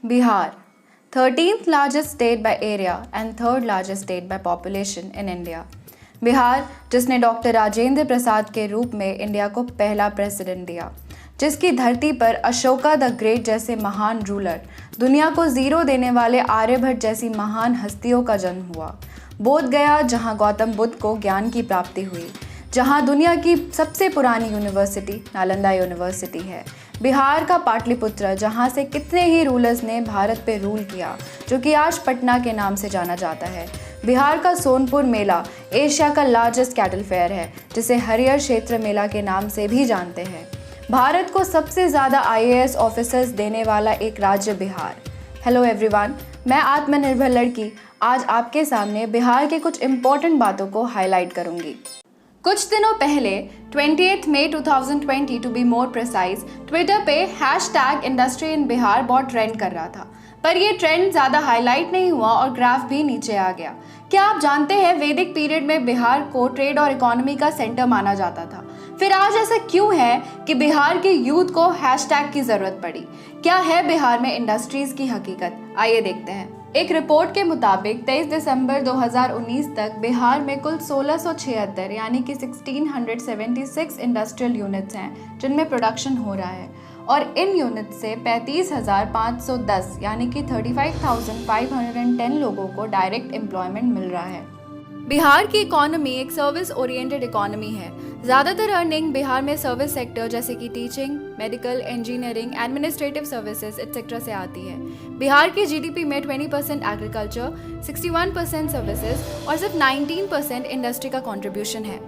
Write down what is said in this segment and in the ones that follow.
Bihar, 13th largest state by area and third largest state by population in India. Bihar जिसने doctor Rajendra Prasad के रूप में India को पहला प्रेसिडेंट दिया, जिसकी धरती पर अशोका द ग्रेट जैसे महान रूलर, दुनिया को जीरो देने वाले आर्यभट्ट जैसी महान हस्तियों का जन्म हुआ। बोध गया जहां गौतम बुद्ध को ज्ञान की प्राप्ति हुई, जहां दुनिया की सबसे पुरानी यूनिवर्सिटी नालंदा यूनिवर्सिटी है। बिहार का पाटलिपुत्र जहां से कितने ही रूलर्स ने भारत पे रूल किया, जो कि आज पटना के नाम से जाना जाता है। बिहार का सोनपुर मेला एशिया का लार्जेस्ट कैटल फेयर है, जिसे हरियर क्षेत्र मेला के नाम से भी जानते हैं। भारत को सबसे ज़्यादा IAS ऑफिसर्स देने वाला एक राज्य बिहार। हेलो एवरीवन, मैं आत्मनिर्भर लड़की आज आपके सामने बिहार के कुछ इम्पोर्टेंट बातों को हाईलाइट करूंगी। कुछ दिनों पहले 28 मई 2020 to be more precise, Twitter पे हैशटैग इंडस्ट्री इन बिहार बहुत ट्रेंड कर रहा था, पर ये ट्रेंड ज़्यादा हाईलाइट नहीं हुआ और ग्राफ भी नीचे आ गया। क्या आप जानते हैं वैदिक पीरियड में बिहार को ट्रेड और इकोनॉमी का सेंटर माना जाता था, फिर आज ऐसा क्यों है कि बिहार के यूथ को हैशटैग की ज़रूरत पड़ी? क्या है बिहार में इंडस्ट्रीज़ की हकीकत? आइए देखते हैं। एक रिपोर्ट के मुताबिक 23 दिसंबर 2019 तक बिहार में कुल 1676 यानी कि 1676 इंडस्ट्रियल यूनिट्स हैं जिनमें प्रोडक्शन हो रहा है, और इन यूनिट से 35,510 यानी कि 35,510 लोगों को डायरेक्ट एम्प्लॉयमेंट मिल रहा है। बिहार की इकोनॉमी एक सर्विस ओरिएंटेड इकोनॉमी है। ज़्यादातर अर्निंग बिहार में सर्विस सेक्टर जैसे कि teaching, medical, engineering, administrative services etcetera से आती है। बिहार की GDP में 20% एग्रीकल्चर, 61% सर्विसेज और सिर्फ 19% इंडस्ट्री का कंट्रीब्यूशन है।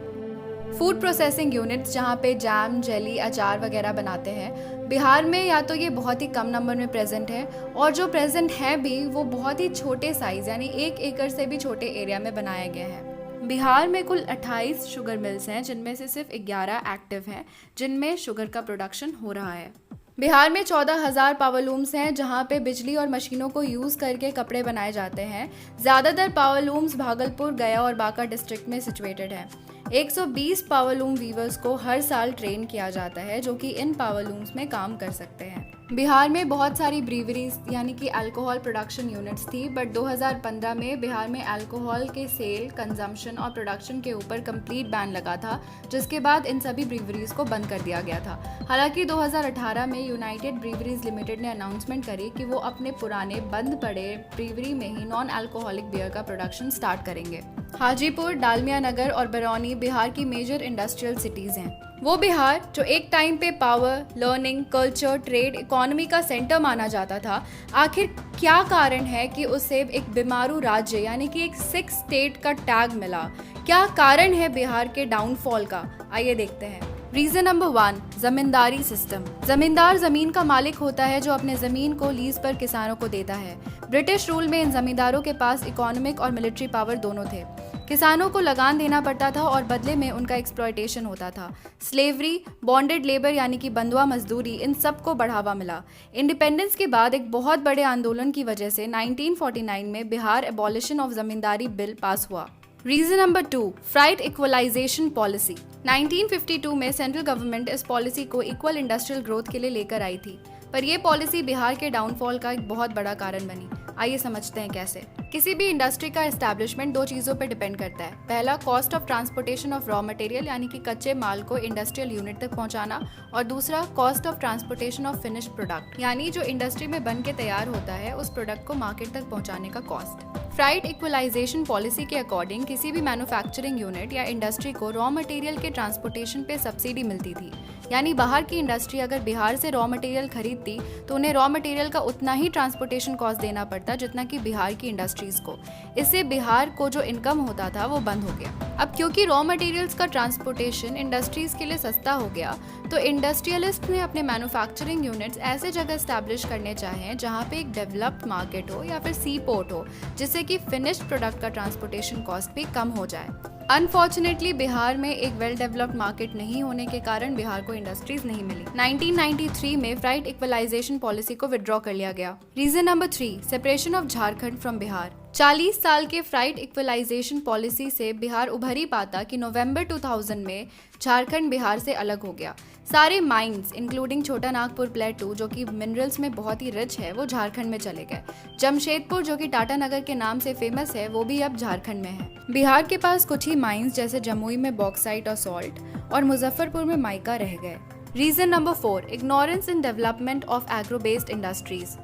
फूड प्रोसेसिंग यूनिट्स जहाँ पे जैम, जेली, अचार वगैरह बनाते हैं, बिहार में या तो ये बहुत ही कम नंबर में प्रेजेंट है, और जो प्रेजेंट है भी वो बहुत ही छोटे साइज़ यानी 1 एकड़ से भी छोटे एरिया में बनाए गए हैं। बिहार में कुल 28 शुगर मिल्स हैं, जिनमें से सिर्फ 11 एक्टिव हैं, जिनमें शुगर का प्रोडक्शन हो रहा है। बिहार में 14,000 पावरलूम्स हैं, जहां पे बिजली और मशीनों को यूज़ करके कपड़े बनाए जाते हैं। ज़्यादातर पावरलूम्स भागलपुर, गया और बांका डिस्ट्रिक्ट में सिचुएटेड हैं। 120 पावरलूम वीवर्स को हर साल ट्रेन किया जाता है, जो कि इन पावरलूम्स में काम कर सकते हैं। बिहार में बहुत सारी ब्रीवरीज यानी कि अल्कोहल प्रोडक्शन यूनिट्स थी, बट 2015 में बिहार में अल्कोहल के सेल, कंजम्पशन और प्रोडक्शन के ऊपर कंप्लीट बैन लगा था, जिसके बाद इन सभी ब्रीवरीज को बंद कर दिया गया था। हालांकि 2018 में यूनाइटेड ब्रीवरीज लिमिटेड ने अनाउंसमेंट करी कि वो अपने पुराने बंद पड़े ब्रीवरी में ही नॉन अल्कोहलिक बियर का प्रोडक्शन स्टार्ट करेंगे। हाजीपुर, डालमिया नगर और बरौनी बिहार की मेजर इंडस्ट्रियल सिटीज़ हैं। वो बिहार जो एक टाइम पे power, learning, culture, trade, economy का सेंटर माना जाता था, आखिर क्या कारण है कि उसे एक बीमारू राज्य यानी कि एक 6 स्टेट का टैग मिला? क्या कारण है बिहार के डाउनफॉल का? आइए देखते हैं। रीजन नंबर 1, जमींदारी सिस्टम। जमींदार जमीन का मालिक होता है जो अपने जमीन को लीज पर किसानों को देता है। ब्रिटिश रूल में इन जमींदारों के पास इकोनॉमिक और मिलिट्री पावर दोनों थे। किसानों को लगान देना पड़ता था और बदले में उनका एक्सप्लॉयटेशन होता था। स्लेवरी, बॉन्डेड लेबर यानी कि बंधुआ मजदूरी, इन सब को बढ़ावा मिला। इंडिपेंडेंस के बाद एक बहुत बड़े आंदोलन की वजह से 1949 में Bihar abolition of zamindari bill pass हुआ। Reason number 2, freight equalisation policy. 1952 में सेंट्रल गवर्नमेंट इस पॉलिसी को इक्वल इंडस्ट्रियल ग्रोथ के लिए लेकर आई थी, पर यह पॉलिसी बिहार के डाउनफॉल का एक बहुत बड़ा कारण बनी। आइए समझते हैं कैसे। किसी भी इंडस्ट्री का एस्टैब्लिशमेंट 2 चीज़ों पर डिपेंड करता है। पहला, cost of transportation of raw material यानी कि कच्चे माल को इंडस्ट्रियल यूनिट तक पहुंचाना, और दूसरा, cost of transportation of finished product यानी जो इंडस्ट्री में बन के तैयार होता है उस प्रोडक्ट को मार्केट तक पहुंचाने का कॉस्ट। फ्राइट इक्वलाइजेशन पॉलिसी के अकॉर्डिंग किसी भी मैन्युफैक्चरिंग यूनिट या इंडस्ट्री को रॉ मटेरियल के ट्रांसपोर्टेशन पे सब्सिडी मिलती थी, यानी बाहर की इंडस्ट्री अगर बिहार से रॉ मटेरियल खरीदती तो उन्हें रॉ मटेरियल का उतना ही ट्रांसपोर्टेशन कॉस्ट देना पड़ता जितना कि बिहार की इंडस्ट्रीज को। इससे बिहार को जो इनकम होता था वो बंद हो गया। अब क्योंकि रॉ मटेरियल्स का ट्रांसपोर्टेशन इंडस्ट्रीज के लिए सस्ता हो गया, तो इंडस्ट्रियलिस्ट ने अपने मैन्युफैक्चरिंग यूनिट्स ऐसे जगह एस्टैब्लिश करने चाहे जहाँ पे एक डेवलप्ड मार्केट हो या फिर सी पोर्ट हो, जिससे कि फिनिश्ड प्रोडक्ट का ट्रांसपोर्टेशन कॉस्ट भी कम हो जाए। अनफॉर्चुनेटली बिहार में एक वेल डेवलप्ड मार्केट नहीं होने के कारण बिहार को इंडस्ट्रीज नहीं मिली। 1993 में फ्राइट इक्वलाइजेशन पॉलिसी को विड्रॉ कर लिया गया। Reason number 3, separation of Jharkhand from Bihar. 40 साल के फ्राइट इक्वलाइजेशन पॉलिसी से बिहार उभर ही पाता कि नवंबर 2000 में झारखंड बिहार से अलग हो गया। सारे माइंस इंक्लूडिंग छोटा नागपुर प्लेटू जो कि मिनरल्स में बहुत ही रिच है वो झारखंड में चले गए। जमशेदपुर जो कि टाटा नगर के नाम से फेमस है वो भी अब झारखंड में है। बिहार के पास कुछ ही माइंस जैसे जमुई में बॉक्साइट और सॉल्ट और मुजफ्फरपुर में माइका रह गए। Reason number 4, ignorance in development of agro based industries.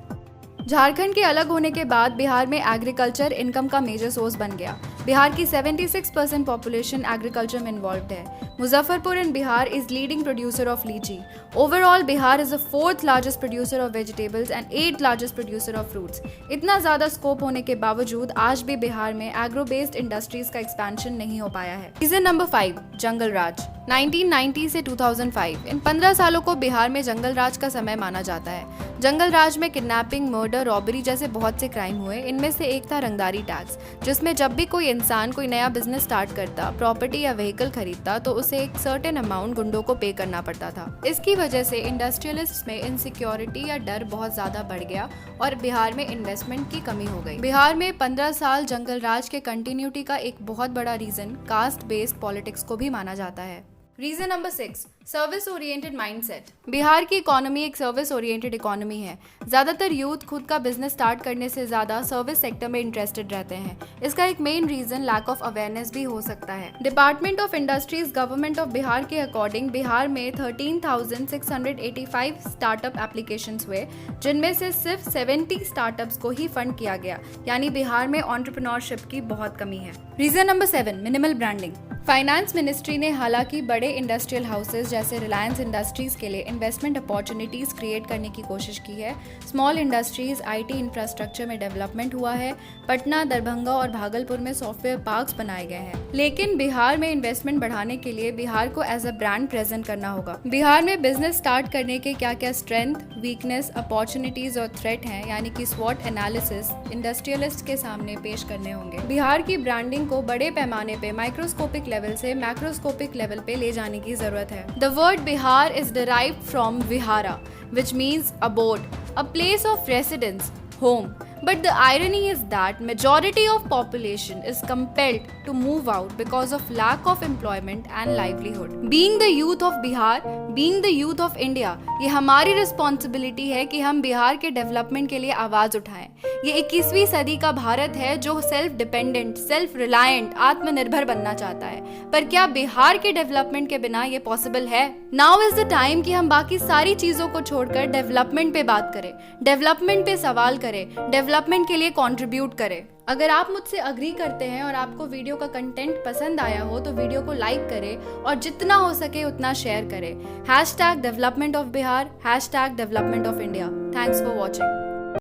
Jharkhand के अलग होने के बाद बिहार में एग्रीकल्चर इनकम का मेजर सोर्स बन गया। बिहार की 76% पॉपुलेशन एग्रीकल्चर में इन्वॉल्व है। Muzaffarpur in Bihar is leading producer of lychee. Overall Bihar is the 4th largest producer of vegetables and 8th largest producer of fruits. इतना ज्यादा स्कोप होने के बावजूद आज भी बिहार में एग्रो बेस्ड इंडस्ट्रीज का एक्सपेंशन नहीं हो पाया है। रीजन नंबर 5, जंगल राज। 1990 से 2005 इन 15 सालों को बिहार में जंगल राज का समय माना जाता है। जंगल राज में किडनैपिंग, मर्डर, रॉबरी जैसे बहुत से क्राइम हुए। इनमें से एक था रंगदारी टैक्स, जिसमें जब भी कोई इंसान कोई नया बिजनेस स्टार्ट करता, प्रॉपर्टी या व्हीकल खरीदता तो उसे एक सर्टेन अमाउंट गुंडों को पे करना पड़ता था। इसकी वजह से इंडस्ट्रियलिस्ट में इनसिक्योरिटी या डर बहुत ज्यादा बढ़ गया और बिहार में इन्वेस्टमेंट की कमी हो गई। बिहार में 15 साल जंगल राज के कंटिन्यूटी का एक बहुत बड़ा रीजन कास्ट बेस्ड पॉलिटिक्स को भी माना जाता है। Reason number 6, service oriented mindset. Bihar की इकोनॉमी एक सर्विस ओरिएंटेड इकोनॉमी है। ज्यादातर यूथ खुद का बिजनेस स्टार्ट करने से ज्यादा सर्विस सेक्टर में इंटरेस्टेड रहते हैं। इसका एक main reason lack of awareness भी हो सकता है। Department of industries government of Bihar के अकॉर्डिंग बिहार में 13,685 स्टार्टअप एप्लीकेशंस हुए, जिनमें से सिर्फ 70 स्टार्टअप्स को ही फंड किया गया, यानी बिहार में एंटरप्रेन्योरशिप की बहुत कमी है। Reason number 7, minimal branding. Finance ministry ने हालांकि बड़े इंडस्ट्रियल हाउसेज जैसे रिलायंस इंडस्ट्रीज के लिए इन्वेस्टमेंट अपॉर्चुनिटीज क्रिएट करने की कोशिश की है। स्मॉल इंडस्ट्रीज, आईटी इंफ्रास्ट्रक्चर में डेवलपमेंट हुआ है। पटना, दरभंगा और भागलपुर में सॉफ्टवेयर पार्क्स बनाए गए हैं। लेकिन बिहार में इन्वेस्टमेंट बढ़ाने के लिए बिहार को एज अ ब्रांड प्रेजेंट करना होगा। बिहार में बिजनेस स्टार्ट करने के क्या क्या स्ट्रेंथ, वीकनेस, अपॉर्चुनिटीज और थ्रेट हैं, यानी कि स्वॉट एनालिसिस इंडस्ट्रियलिस्ट के सामने पेश करने होंगे। बिहार की ब्रांडिंग को बड़े पैमाने पे माइक्रोस्कोपिक लेवल से मैक्रोस्कोपिक लेवल पे ले जाने की जरूरत है। The word Bihar is derived from vihara, which means abode, a place of residence, home. But the irony is that majority of population is compelled to move out because of lack of employment and livelihood. Being the youth of Bihar, being the youth of India, ये हमारी responsibility है कि हम बिहार के development के लिए आवाज उठाएं। ये 21वीं सदी का भारत है जो सेल्फ डिपेंडेंट, सेल्फ रिलायंट, आत्मनिर्भर बनना चाहता है। पर क्या बिहार के डेवलपमेंट के बिना ये पॉसिबल है? नाउ इज द टाइम कि हम बाकी सारी चीजों को छोड़कर डेवलपमेंट पे बात करें, डेवलपमेंट पे सवाल करें, डेवलपमेंट के लिए कंट्रीब्यूट करें। अगर आप मुझसे अग्री करते हैं और आपको वीडियो का कंटेंट पसंद आया हो तो वीडियो को लाइक करें और जितना हो सके उतना शेयर करें। #Development of Bihar, #development of India. Thanks for watching.